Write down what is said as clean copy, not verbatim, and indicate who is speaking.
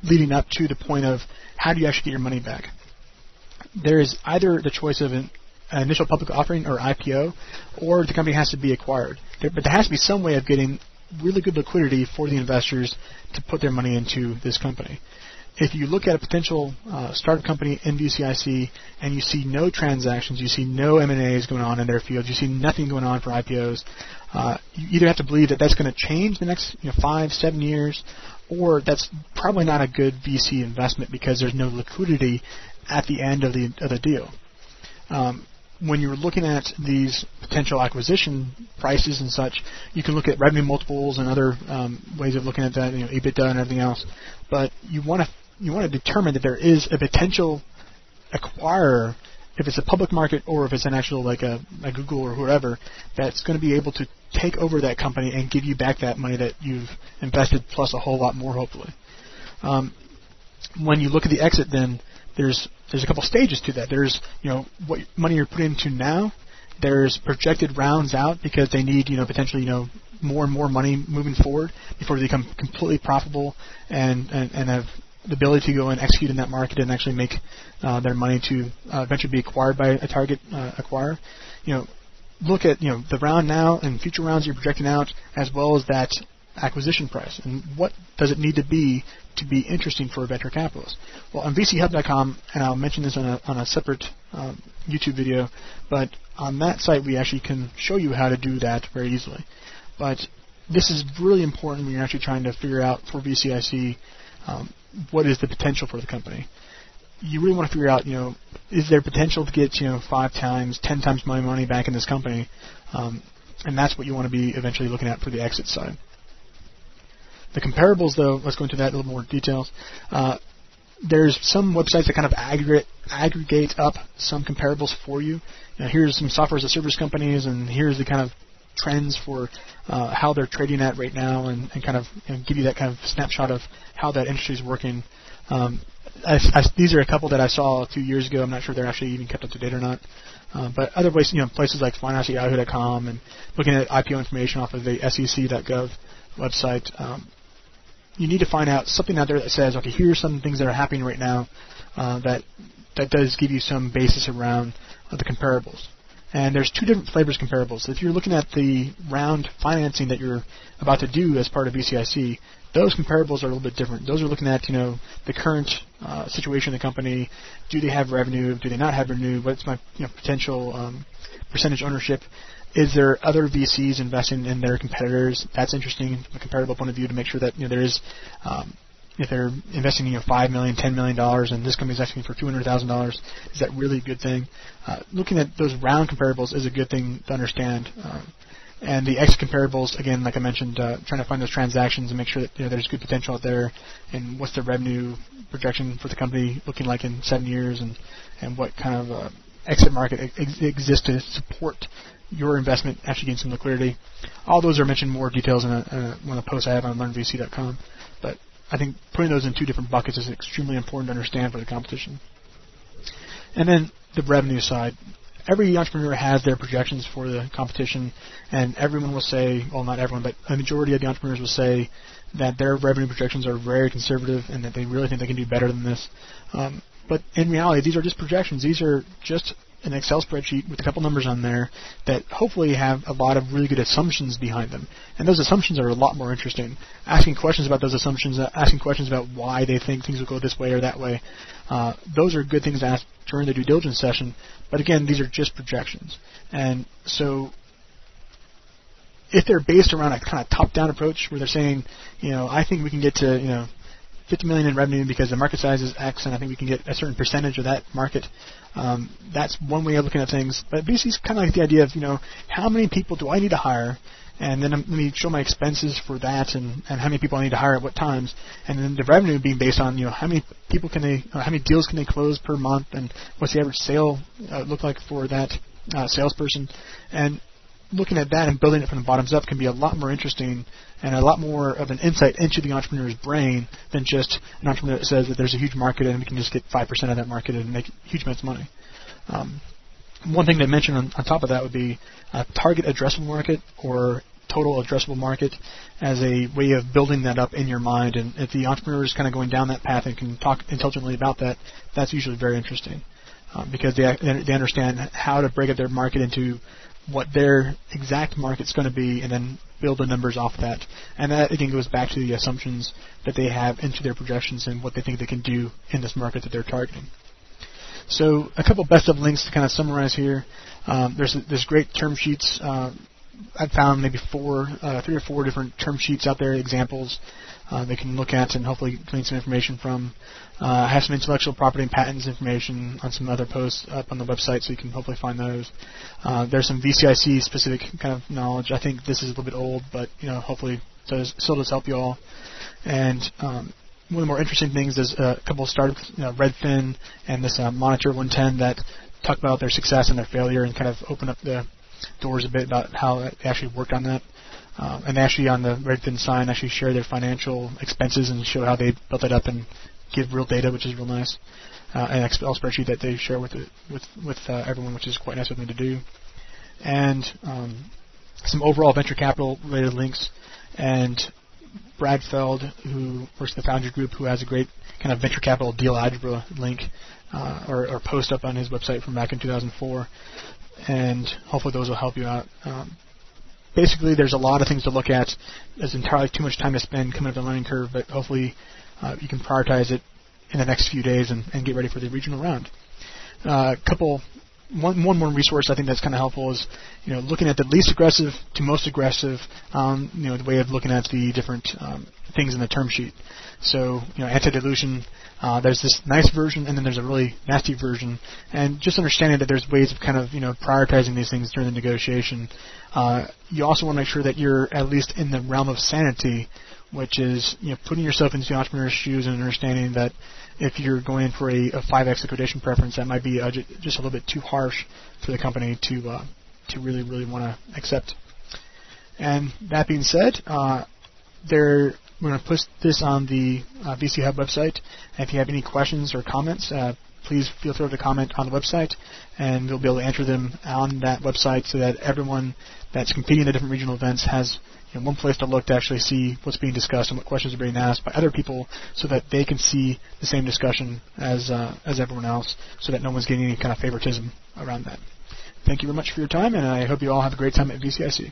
Speaker 1: leading up to the point of how do you actually get your money back. There is either the choice of an initial public offering or IPO, or the company has to be acquired. But there has to be some way of getting really good liquidity for the investors to put their money into this company. If you look at a potential startup company in VCIC and you see no transactions, you see no M&As going on in their fields, you see nothing going on for IPOs, you either have to believe that that's going to change the next 5-7 years, or that's probably not a good VC investment because there's no liquidity at the end of the deal. When you're looking at these potential acquisition prices and such, you can look at revenue multiples and other ways of looking at that, EBITDA and everything else. But you want to determine that there is a potential acquirer, if it's a public market or if it's an actual like a Google or whoever, that's going to be able to take over that company and give you back that money that you've invested plus a whole lot more, hopefully. When you look at the exit, then there's a couple stages to that. There's what money you're putting into now. There's projected rounds out because they need potentially more and more money moving forward before they become completely profitable and have the ability to go and execute in that market and actually make their money to eventually be acquired by a target acquirer. Look at the round now and future rounds you're projecting out, as well as that acquisition price, and what does it need to be interesting for a venture capitalist. Well, on VCHub.com, and I'll mention this on a separate YouTube video, but on that site we actually can show you how to do that very easily. But this is really important when you're actually trying to figure out for VCIC what is the potential for the company. You really want to figure out, is there potential to get 5 times, 10 times my money back in this company, and that's what you want to be eventually looking at for the exit side. The comparables, though, let's go into that in a little more details. There's some websites that kind of aggregate up some comparables for you. Here's some software as a service companies, and here's the kind of trends for how they're trading at right now, and kind of give you that kind of snapshot of how that industry is working. These are a couple that I saw 2 years ago. I'm not sure if they're actually even kept up to date or not. But other places, places like finance@yahoo.com and looking at IPO information off of the SEC.gov website. You need to find out something out there that says, okay, here's some things that are happening right now that does give you some basis around the comparables. And there's 2 different flavors of comparables. If you're looking at the round financing that you're about to do as part of VCIC, those comparables are a little bit different. Those are looking at the current situation of the company. Do they have revenue? Do they not have revenue? What's my potential percentage ownership? Is there other VCs investing in their competitors? That's interesting from a comparable point of view to make sure that there is, if they're investing $5 million, $10 million, and this company is asking for $200,000, is that really a good thing? Looking at those round comparables is a good thing to understand. And the exit comparables, again, like I mentioned, trying to find those transactions and make sure that there's good potential out there, and what's the revenue projection for the company looking like in 7 years, and what kind of exit market exists to support your investment actually getting some liquidity. All those are mentioned in more details in one of the posts I have on learnvc.com. But I think putting those in 2 different buckets is extremely important to understand for the competition. And then the revenue side. Every entrepreneur has their projections for the competition, and everyone will say, well, not everyone, but a majority of the entrepreneurs will say that their revenue projections are very conservative and that they really think they can do better than this. But in reality, these are just projections. These are just an Excel spreadsheet with a couple numbers on there that hopefully have a lot of really good assumptions behind them. And those assumptions are a lot more interesting. Asking questions about those assumptions, asking questions about why they think things will go this way or that way, those are good things to ask during the due diligence session. But again, these are just projections. And so if they're based around a kind of top-down approach where they're saying, I think we can get to, $50 million in revenue because the market size is X, and I think we can get a certain percentage of that market. That's one way of looking at things. But basically, it's kind of like the idea of, how many people do I need to hire, and then let me show my expenses for that, and how many people I need to hire at what times, and then the revenue being based on, how many people how many deals can they close per month, and what's the average sale look like for that salesperson, and looking at that and building it from the bottoms up can be a lot more interesting and a lot more of an insight into the entrepreneur's brain than just an entrepreneur that says that there's a huge market and we can just get 5% of that market and make huge amounts of money. One thing to mention on top of that would be target addressable market, or total addressable market as a way of building that up in your mind. And if the entrepreneur is kind of going down that path and can talk intelligently about that, that's usually very interesting because they understand how to break up their market into what their exact market's going to be and then build the numbers off that. And that, again, goes back to the assumptions that they have into their projections and what they think they can do in this market that they're targeting. So a couple best of links to kind of summarize here. There's great term sheets. I've found maybe 3 or 4 different term sheets out there, examples they can look at and hopefully glean some information from. I have some intellectual property and patents information on some other posts up on the website, so you can hopefully find those. There's some VCIC specific kind of knowledge. I think this is a little bit old, but hopefully still does help you all. And one of the more interesting things is a couple of startups, Redfin and this Monitor 110, that talk about their success and their failure and kind of open up the doors a bit about how they actually worked on that. And they actually, on the Redfin sign, actually share their financial expenses and show how they built it up and give real data, which is real nice. An Excel spreadsheet that they share with everyone, which is quite nice of them to do. And some overall venture capital related links. And Brad Feld, who works at the Foundry Group, who has a great kind of venture capital deal algebra link or post up on his website from back in 2004. And hopefully those will help you out. Basically, there's a lot of things to look at. There's entirely too much time to spend coming up the learning curve, but hopefully you can prioritize it in the next few days and get ready for the regional round. One more resource I think that's kind of helpful is looking at the least aggressive to most aggressive, the way of looking at the different things in the term sheet. So anti-dilution, there's this nice version and then there's a really nasty version, and just understanding that there's ways of kind of prioritizing these things during the negotiation. You also want to make sure that you're at least in the realm of sanity, which is putting yourself into the entrepreneur's shoes and understanding that if you're going in for a 5x liquidation preference, that might be just a little bit too harsh for the company to really want to accept. And that being said, we're going to post this on the VC Hub website. And if you have any questions or comments, please feel free to comment on the website, and we'll be able to answer them on that website so that everyone that's competing in the different regional events has one place to look to actually see what's being discussed and what questions are being asked by other people, so that they can see the same discussion as everyone else, so that no one's getting any kind of favoritism around that. Thank you very much for your time, and I hope you all have a great time at VCIC.